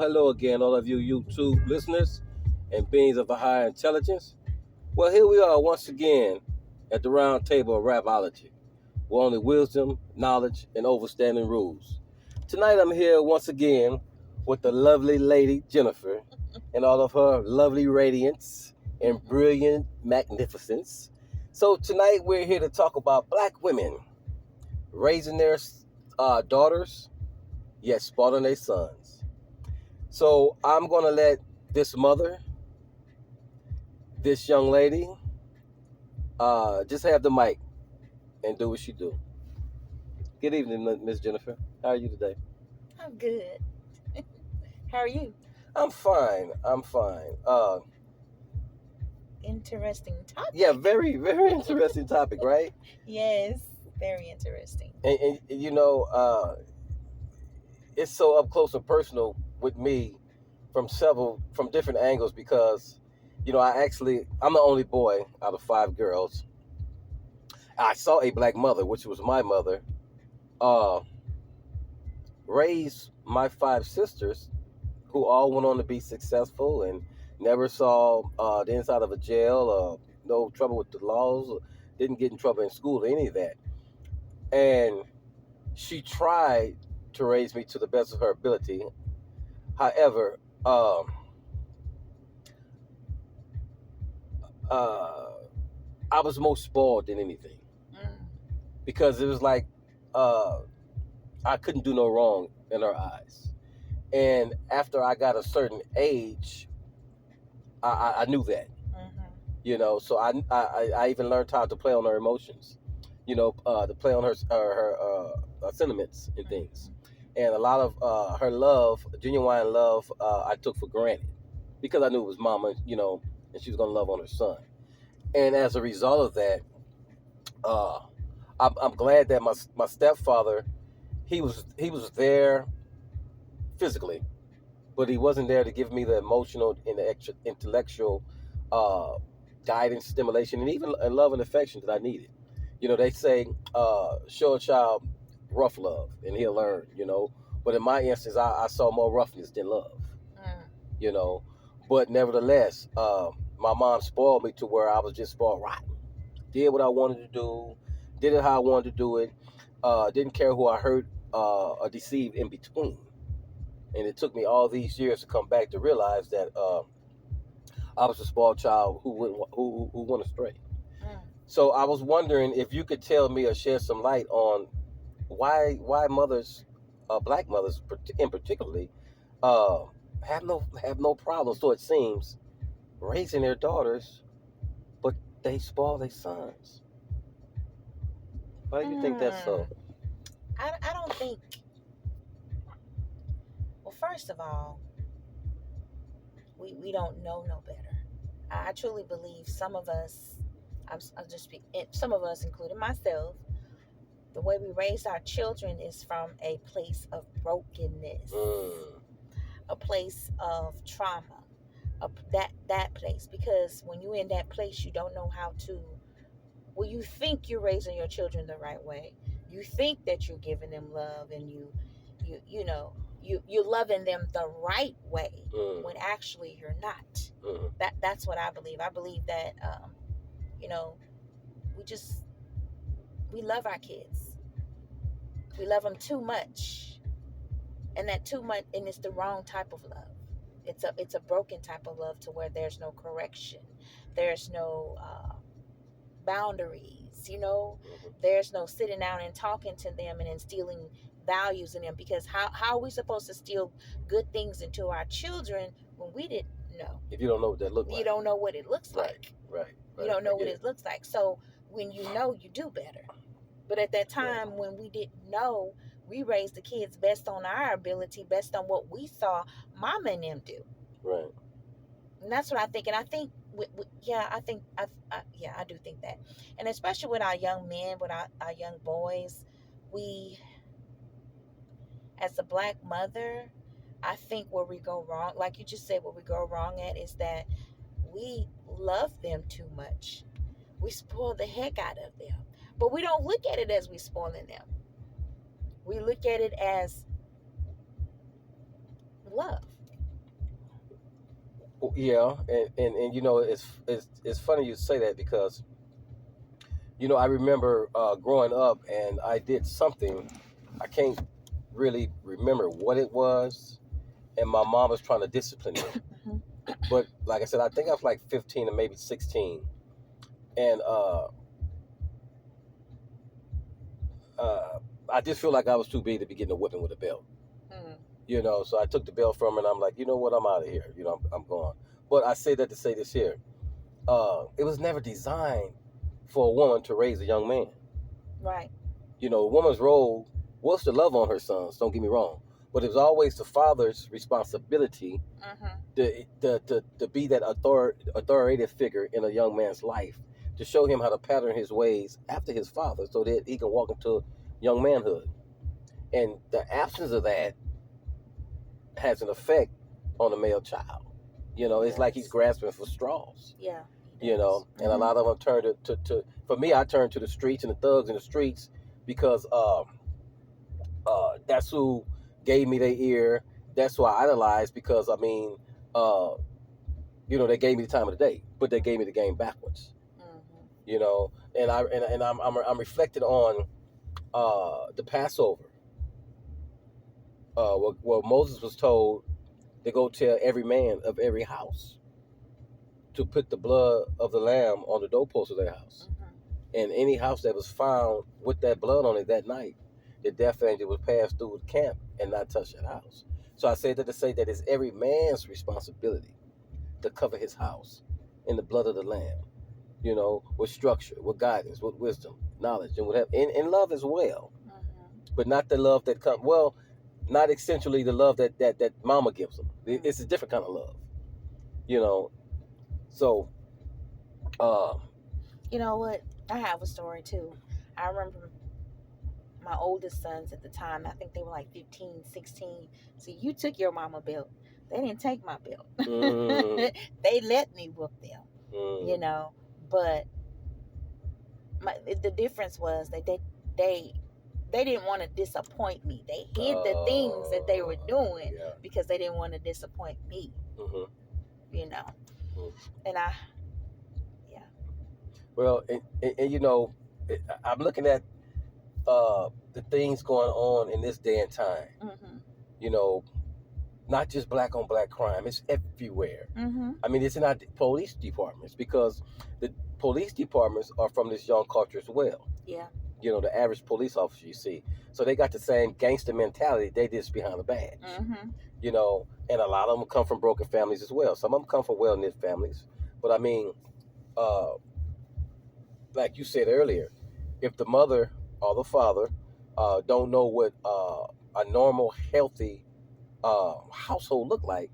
hello again, all of you YouTube listeners and beings of the higher intelligence. Well, here we are once again at the round table of Rapology, where only wisdom, knowledge, and overstanding rules. Tonight I'm here once again with the lovely lady Jennifer and all of her lovely radiance and brilliant magnificence. So tonight we're here to talk about black women raising their daughters, yet spoiling their sons. So I'm gonna let this mother, this young lady, just have the mic and do what she do. Good evening, Miss Jennifer. How are you today? I'm good. How are you? I'm fine. I'm fine. Interesting topic. Yeah, very, very interesting topic, right? Yes, very interesting. And it's so up close and personal with me from different angles because, I'm the only boy out of five girls. I saw a black mother, which was my mother, uh, raise my five sisters, who all went on to be successful and never saw the inside of a jail, no trouble with the laws, didn't get in trouble in school, or any of that. And she tried to raise me to the best of her ability. However, uh, I was most spoiled than anything because it was like uh, I couldn't do no wrong in her eyes. And after I got a certain age, I knew that. So I even learned how to play on her emotions, to play on her sentiments and things. And a lot of her love, genuine love, I took for granted because I knew it was mama, and she was going to love on her son. And as a result of that, uh, I'm glad that my stepfather, he was there physically, but he wasn't there to give me the emotional and the intellectual uh, guidance, stimulation, and even love and affection that I needed. They say, show a child rough love and he'll learn, But in my instance, I saw more roughness than love, you know. But nevertheless, my mom spoiled me to where I was just spoiled rotten. Did what I wanted to do, did it how I wanted to do it, didn't care who I hurt or deceived in between. And it took me all these years to come back to realize that I was a spoiled child who went astray. So I was wondering if you could tell me or shed some light on why mothers, black mothers in particularly, uh, have no problem. So it seems raising their daughters, but they spoil their sons. Why do you think that's so? I don't think. Well, first of all, we don't know no better. I truly believe some of us, I'll just speak, some of us, including myself, the way we raise our children is from a place of brokenness, a place of trauma, that place. Because when you're in that place, you don't know how to. Well, you think you're raising your children the right way. You think that you're giving them love, and you're loving them the right way when actually you're not. That's what I believe. I believe that you know we just we love our kids. We love them too much, and that too much, and it's the wrong type of love. It's a broken type of love to where there's no correction, there's no boundaries. There's no sitting down and talking to them and instilling values in them. Because how are we supposed to steal good things into our children when we didn't know? If you don't know what that looks You like, don't know what it looks like. right. You don't know what it looks like. So when you know, you do better. But at that time, when we didn't know, we raised the kids based on our ability, based on what we saw mama and them do. Right. And that's what I think. And I think, I do think that. And especially with our young men, with our young boys, we, as a black mother, I think where we go wrong, like you just said, where we go wrong at is that we love them too much. We spoil the heck out of them. But we don't look at it as we spoiling them. We look at it as love. Yeah, and you know, it's funny you say that because you know I remember growing up and I did something. I can't really remember what it was, and my mom was trying to discipline me. Mhm. But like I said, I think I was like 15 or maybe 16, and I just feel like I was too big to be getting a whipping with a belt. Mm. You know, so I took the belt from her, and I'm like, you know what, I'm out of here. You know, I'm gone. But I say that to say this here. It was never designed for a woman to raise a young man. Right. You know, a woman's role was to love on her sons. Don't get me wrong, but it was always the father's responsibility Mm-hmm. to be that authoritative figure in a young man's life, to show him how to pattern his ways after his father, so that he can walk into young manhood. And the absence of that has an effect on the male child. You know, He it's like he's does. grasping for straws. Yeah, he You does. know, and a lot of them turn to for me, I turn to the streets and the thugs in the streets because that's who gave me their ear. That's who I idolized because I mean, uh, you know, they gave me the time of the day, but they gave me the game backwards. Mm-hmm. You know, and I'm reflecting on the Passover, where Moses was told to go tell every man of every house to put the blood of the lamb on the doorpost of their house. Mm-hmm. And any house that was found with that blood on it that night, the death angel would pass through the camp and not touch that house. So I say that to say that it's every man's responsibility to cover his house in the blood of the lamb, you know, with structure, with guidance, with wisdom, knowledge, and whatever, and love as well. Mm-hmm. But not the love that comes, well, not essentially the love that mama gives them. It's a different kind of love, you know. So, uh, You know what? I have a story too. I remember my oldest sons at the time, I think they were like 15, 16. See, you took your mama belt. They didn't take my belt. mm, They let me whoop them, you mm, know. But the difference was that they they didn't want to disappoint me. They hid the things that they were doing yeah. because they didn't want to disappoint me, Hmm. you know. Mm. And I, yeah. Well, and you know, I'm looking at the things going on in this day and time. Mm-hmm. You know, not just black on black crime; it's everywhere. Mm-hmm. I mean, it's in our police departments because the police departments are from this young culture as well. Yeah. You know, the average police officer you see, so they got the same gangster mentality. They just behind a badge. Mm-hmm. You know, and a lot of them come from broken families as well. Some of them come from well knit families, but I mean, uh, like you said earlier, if the mother or the father don't know what a normal, healthy household look like,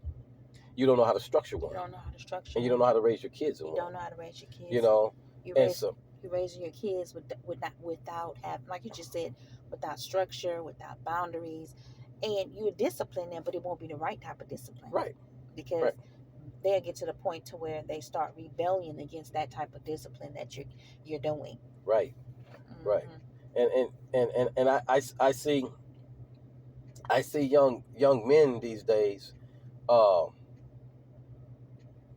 you don't know how to structure You one, don't know how to structure and you don't one. know how to raise your kids in You one. don't know how to raise your You kids. know, You and raise so you raising your kids with not without having, like you just said, without structure, without boundaries, and you discipline them, but it won't be the right type of discipline right, because right, they'll get to the point to where they start rebelling against that type of discipline that you're doing. right, right, Mm-hmm. and I see young men these days uh,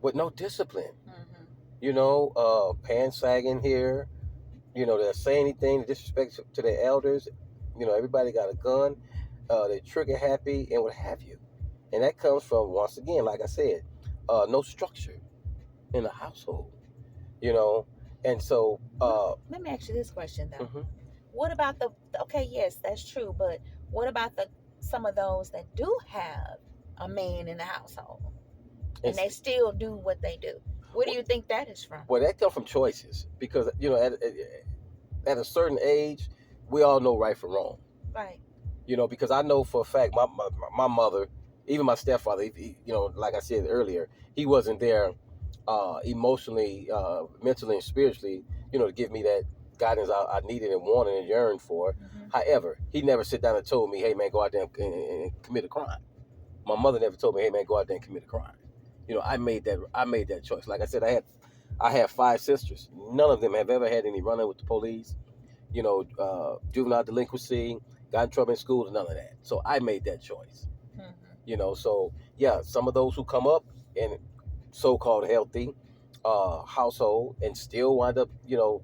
with no discipline. Mm-hmm. You know, pants sagging here. You know, they'll say anything to disrespect to their elders. You know, everybody got a gun. They're trigger happy and what have you. And that comes from, once again, like I said, no structure in the household, you know. And so, Let me ask you this question though. mhm. What about okay, yes, that's true, but what about the some of those that do have a man in the household and It's, they still do what they do? Where do you think that is from? well, that comes from choices because, you know, at a certain age, we all know right from wrong, Right. you know, because I know for a fact my mother, even my stepfather, you know, like I said earlier, he wasn't there emotionally, mentally, and spiritually, you know, to give me that guidance I needed and wanted and yearned for. Mm-hmm. However, he never sit down and told me, "Hey man, go out there and commit a crime." My mother never told me, "Hey man, go out there and commit a crime." You know, I made that choice. Like I said, I have five sisters. None of them have ever had any run-in with the police. You know, juvenile delinquency, got in trouble in school, none of that. So I made that choice. Mm-hmm. You know, so yeah, some of those who come up and so-called healthy household and still wind up,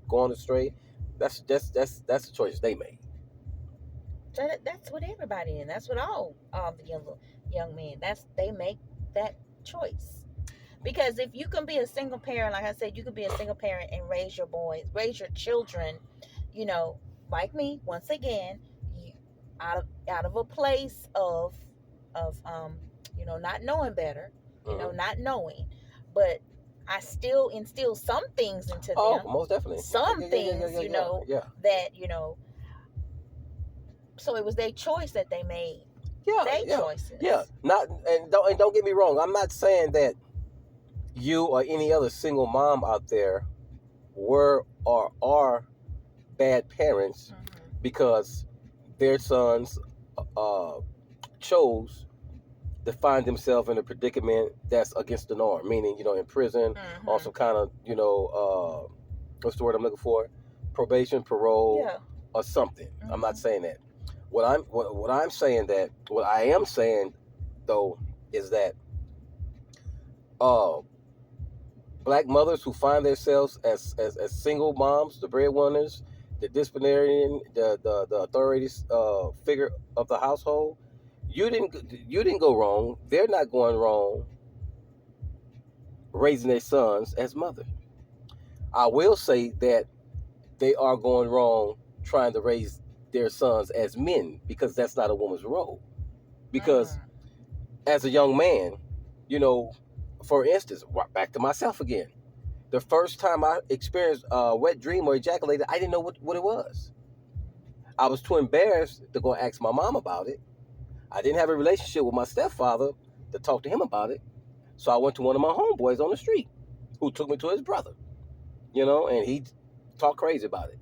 going astray. That's the choice they made. So that's what everybody in. That's what all the young men. That's they make that choice. Because if you can be a single parent, like I said, you could be a single parent and raise your boys, raise your children, you know, like me. Once again, you, out of a place of not knowing better, Hmm. not knowing, but I still instill some things into Oh, them, most definitely. some Yeah, yeah, yeah, yeah, things, yeah, yeah, yeah, that so it was their choice that they made. yeah, They yeah, yeah. choices. Not and don't get me wrong. I'm not saying that you or any other single mom out there were or are bad parents Mm-hmm. because their sons uh, chose to find themselves in a predicament that's against the norm, meaning, in prison, Mm-hmm. also kind of, what's the word I'm looking for? Probation, parole, Yeah. or something. I'm not Mm-hmm. saying that. What I am saying though is that uh, black mothers who find themselves as single moms, the breadwinners, the disciplinarian, the authorities figure of the household, you didn't go wrong. They're not going wrong raising their sons as mothers. I will say that they are going wrong trying to raise their sons as men because that's not a woman's role. Because Mm. as a young man, you know, for instance, back to myself again. The first time I experienced wet dream or ejaculated, I didn't know what it was. I was too embarrassed to go ask my mom about it. I didn't have a relationship with my stepfather to talk to him about it. So I went to one of my homeboys on the street who took me to his brother, and he talked crazy about it,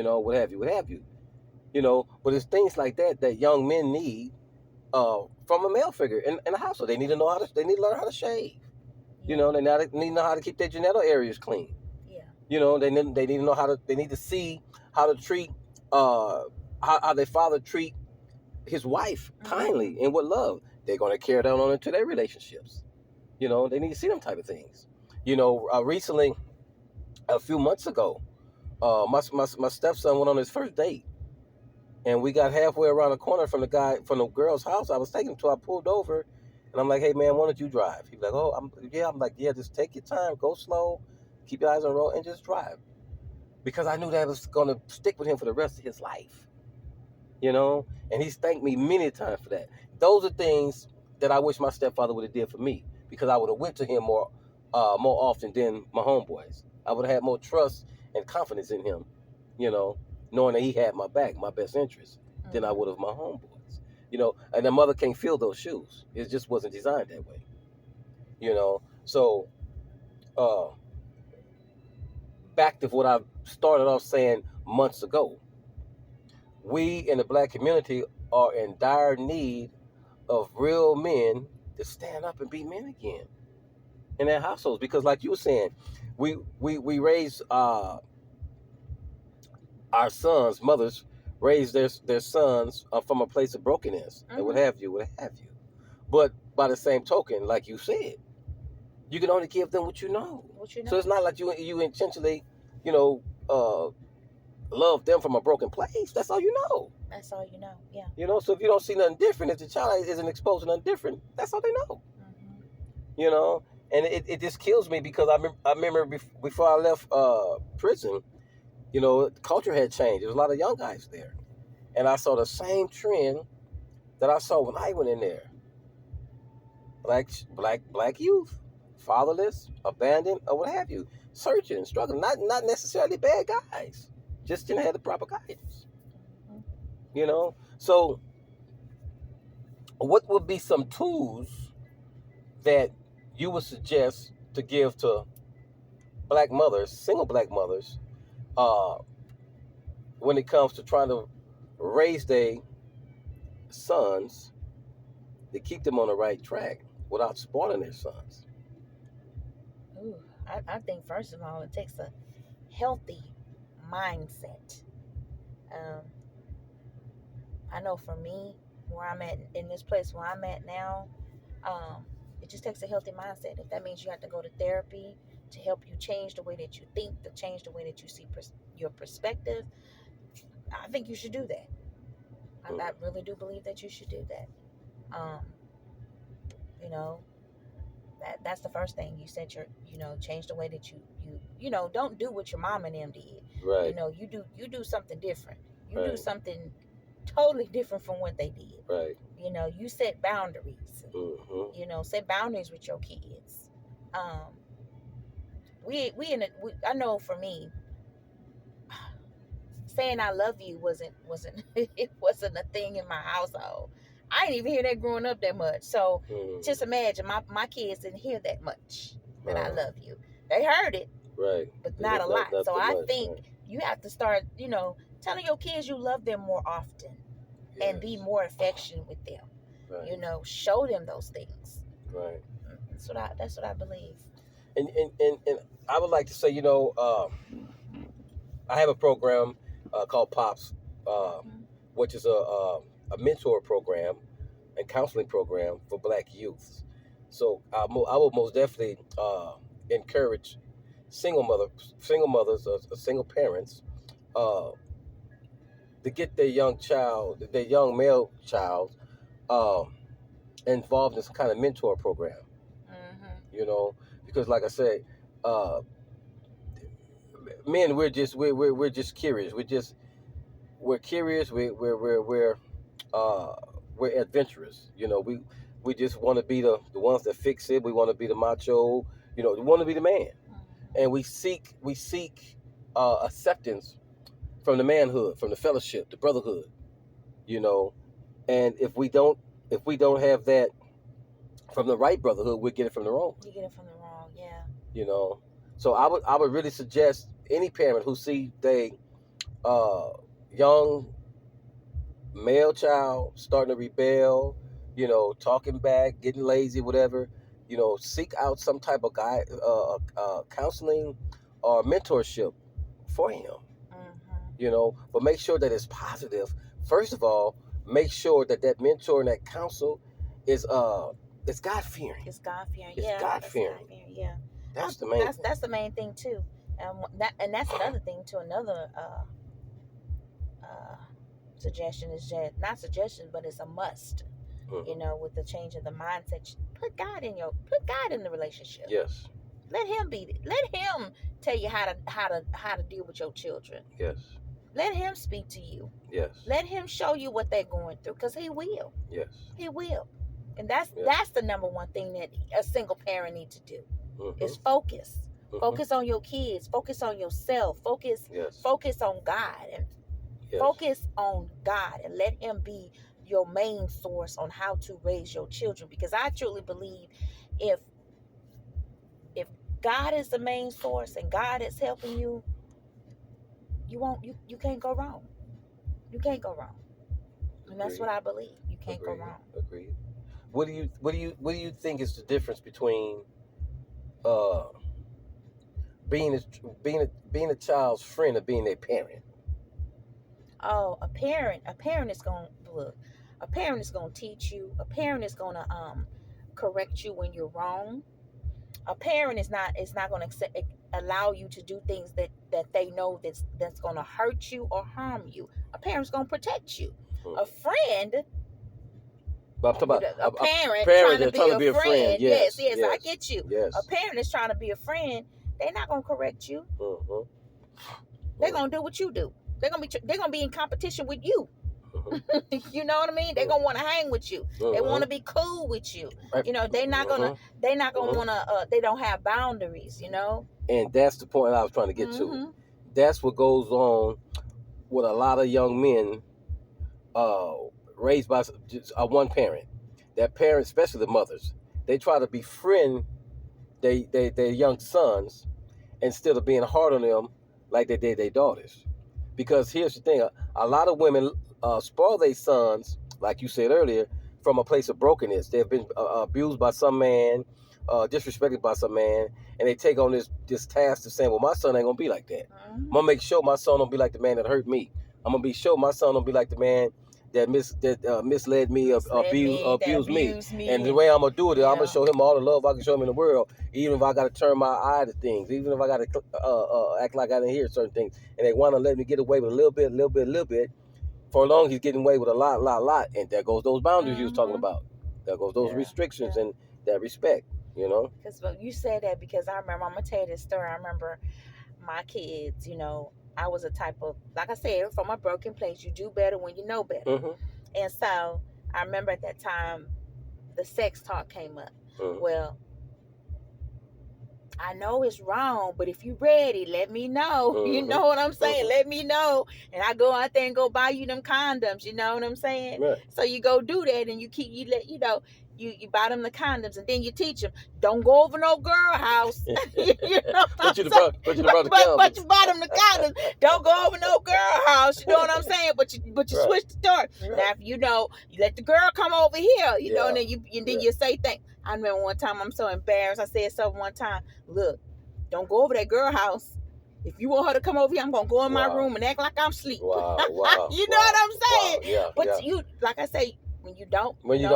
what have you, what have you. But it's things like that that young men need from a male figure in the household. They need to learn how to shave. Yeah. Need to know how to keep their genital areas clean. Yeah. They need to know they need to see how to treat uh how their father treat his wife Mm-hmm. kindly and with love. They're going to carry that on into their relationships. They need to see them type of things. Recently, a few months ago, my stepson went on his first date, and we got halfway around the corner from the girl's house I was taking him to. I pulled over, and I'm like, "Hey man, why don't you drive?" He's like, "Oh, yeah." I'm like, "Yeah, just take your time, go slow, keep your eyes on the road, and just drive." Because I knew that was gonna stick with him for the rest of his life. And he's thanked me many times for that. Those are things that I wish my stepfather would have did for me, because I would have went to him more often than my homeboys. I would have had more trust and confidence in him, you know, knowing that he had my back, my best interest, than I Mm-hmm. would have my homeboys. And the mother can't fill those shoes. It just wasn't designed that way. So uh, back to what I started off saying months ago. We in the black community are in dire need of real men to stand up and be men again in their households. Because, like you were saying, we raise our sons, mothers raise their sons from a place of brokenness and Mm-hmm. what have you. But by the same token, like you said, you can only give them what you know. What you So know? it's not like you intentionally, you know, uh, love them from a broken place. That's all you know. That's all you know. Yeah. So if you don't see nothing different, if the child isn't exposed to nothing different, that's all they know. Mm-hmm. you know. And it just kills me because I remember before I left prison, the culture had changed. There was a lot of young guys there, and I saw the same trend that I saw when I went in there. Black youth, fatherless, abandoned, or what have you, searching, struggling. Not necessarily bad guys, just didn't have the proper guidance. Mm-hmm. So what would be some tools that you would suggest to give to black mothers, single black mothers, uh, when it comes to trying to raise their sons to keep them on the right track without spoiling their sons? Ooh, I think first of all, it takes a healthy mindset. Um, I know for me, where I'm at in this place where I'm at now, um, It just takes a healthy mindset. If that means you have to go to therapy to help you change the way that you think, to change the way that you see your perspective, I think you should do that. I really do believe that you should do that. You know, that's the first thing you said. Change the way that you don't do what your mom and them did. Right. You do something different. You Right. do something totally different from what they did. Right. You set boundaries. Mm-hmm. Set boundaries with your kids. I know for me, saying I love you wasn't it wasn't a thing in my household. I didn't even hear that growing up that much. So just imagine my kids didn't hear that much that I love you. They heard it, right, but not a lot. So I think right. you have to start, telling your kids you love them more often, and be more affectionate with them. Right. Show them those things. Right. That's what I believe. And I would like to say, I have a program called POPS, which is a mentor program and counseling program for Black youth. So I will most definitely encourage single mothers, or single parents, to get their young male child, involved in some kind of mentor program. Because like I say, men, we're just curious. We're curious. We're adventurous. We just want to be the ones that fix it. We want to be the macho. We want to be the man, and we seek acceptance from the manhood, from the fellowship, the brotherhood. And if we don't have that from the right brotherhood, we get it from the wrong. You get it from the wrong, yeah. So I would really suggest any parent who see they young male child starting to rebel, talking back, getting lazy, whatever, seek out some type of counseling or mentorship for him. But make sure that it's positive. First of all, make sure that mentor and that counsel is it's God-fearing. It's God-fearing. It's God-fearing. Yeah. That's the main. That's the main thing too, and that's another thing too. Another suggestion is not suggestion, but it's a must. With the change of the mindset, put God in the relationship. Yes. Let him tell you how to deal with your children. Yes. Let him speak to you. Yes. Let him show you what they're going through, because he will. Yes. He will. And that's the number one thing that a single parent needs to do is focus. Focus on your kids. Focus on yourself. Focus on God, and focus on God, and let him be your main source on how to raise your children. Because I truly believe if God is the main source and God is helping you, you can't go wrong. You can't go wrong. And that's what I believe. You can't go wrong. Agreed. What do you think is the difference between being a child's friend or being a parent? Oh, a parent is going to look. A parent is going to teach you. A parent is going to correct you when you're wrong. A parent is not going to allow you to do things that they know that's going to hurt you or harm you. A parent's going to protect you. A friend, but I'm talking about a parent trying to be a friend. Yes, I get you. Yes. A parent is trying to be a friend. They're not going to correct you. They're going to do what you do. They're gonna be in competition with you. You know what I mean? They're gonna want to hang with you. They want to be cool with you. They're not gonna want to. They don't have boundaries. And that's the point I was trying to get to. That's what goes on with a lot of young men raised by one parent. That parent, especially the mothers, they try to befriend their young sons instead of being hard on them like they did their daughters. Because here's the thing, a lot of women spoil their sons, like you said earlier, from a place of brokenness. They've been abused by some man, disrespected by some man, and they take on this task of saying, well, my son ain't going to be like that. I'm going to make sure my son don't be like the man that hurt me. I'm going to be sure my son don't be like the man misled me, abused me. abused me. And the way I'm gonna do it, I'm Yeah. gonna show him all the love I can show him in the world, even if I gotta turn my eye to things, even if I gotta act like I didn't hear certain things. And they want to let me get away with a little bit. For long, he's getting away with a lot. And there goes those boundaries you was talking about. There goes those restrictions and that respect. You know. Because you said that because I remember. I'm gonna tell you this story. I remember my kids. You know, I was a type of, like I said, from a broken place. You do better when you know better. Mm-hmm. And so I remember at that time, the sex talk came up. Mm-hmm. Well, I know it's wrong, but if you ready, let me know. Mm-hmm. You know what I'm saying? Mm-hmm. Let me know. And I go out there and go buy you them condoms. You know what I'm saying? Right. So you go do that and you buy them the condoms and then you teach them, don't go over no girl house. You know But you brought the but you buy them the condoms. Don't go over no girl house. You know what I'm saying? But you Right. switch the story. Right. Now if you let the girl come over here, you know, and then you say things. I remember one time, I'm so embarrassed. I said something one time. Look, don't go over that girl house. If you want her to come over here, I'm gonna go in my room and act like I'm asleep. Wow. You know what I'm saying? Yeah. But you, like I say, when you don't know. You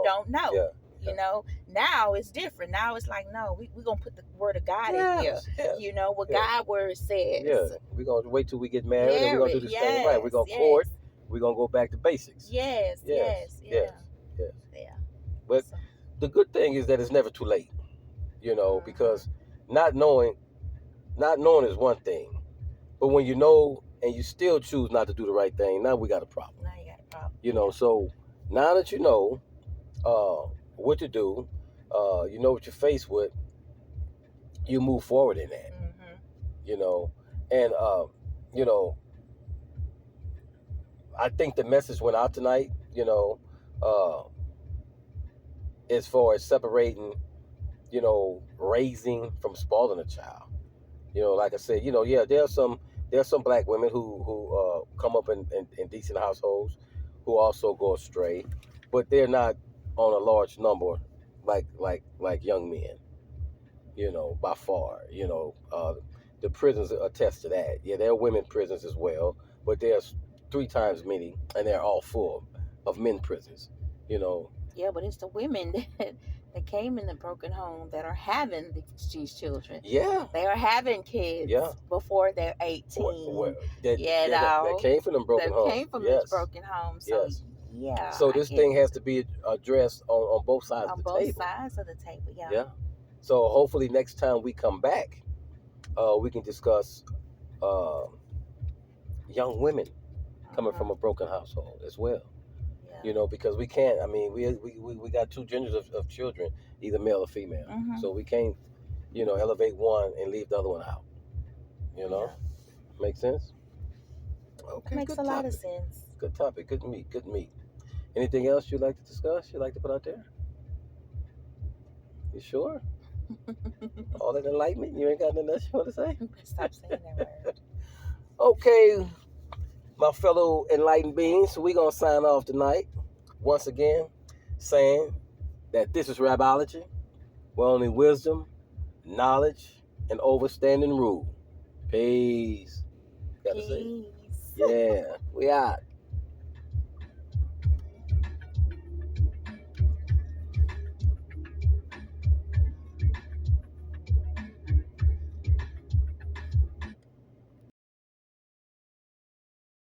don't know. Yeah. You know, now it's different. Now it's like, no, we're gonna put the word of God in here. Yes. You know what God word says. Yeah, we're gonna wait till we get married and we're gonna do this thing right. We're gonna court. We're gonna go back to basics. Yes. But the good thing is that it's never too late, you know, because not knowing is one thing, but when you know and you still choose not to do the right thing, now we got a problem. Now you got a problem. You know, so now that you know what to do, you know what you're faced with, you move forward in that. Mm-hmm. You know, and you know, I think the message went out tonight, you know, as far as separating, you know, raising from spoiling a child. You know, like I said, you know, there's some black women who come up in decent households who also go astray, but they're not on a large number like young men, you know, by far. You know, the prisons attest to that. Yeah, there are women prisons as well, but there's 3 times many, and they're all full of men prisons, you know. Yeah, but it's the women that came in the broken home that are having these children. Yeah. They are having kids before they're 18. That came from them broken homes. That came from these broken homes. So, So this thing has to be addressed on both sides of the table. On both sides of the table, Yeah. So hopefully next time we come back, we can discuss young women coming from a broken household as well. You know, because we can't. I mean, we got 2 genders of children, either male or female. Mm-hmm. So we can't, you know, elevate one and leave the other one out. You know, make sense? Okay, makes a lot of sense. Good topic. Good meat. Anything else you'd like to discuss? You'd like to put out there? You sure? All that enlightenment? You ain't got nothing else you want to say? Stop saying that word. Okay. My fellow enlightened beings, we're going to sign off tonight. Once again, saying that this is Rapology, where only wisdom, knowledge, and overstanding rule. Peace. Peace. Yeah, we out.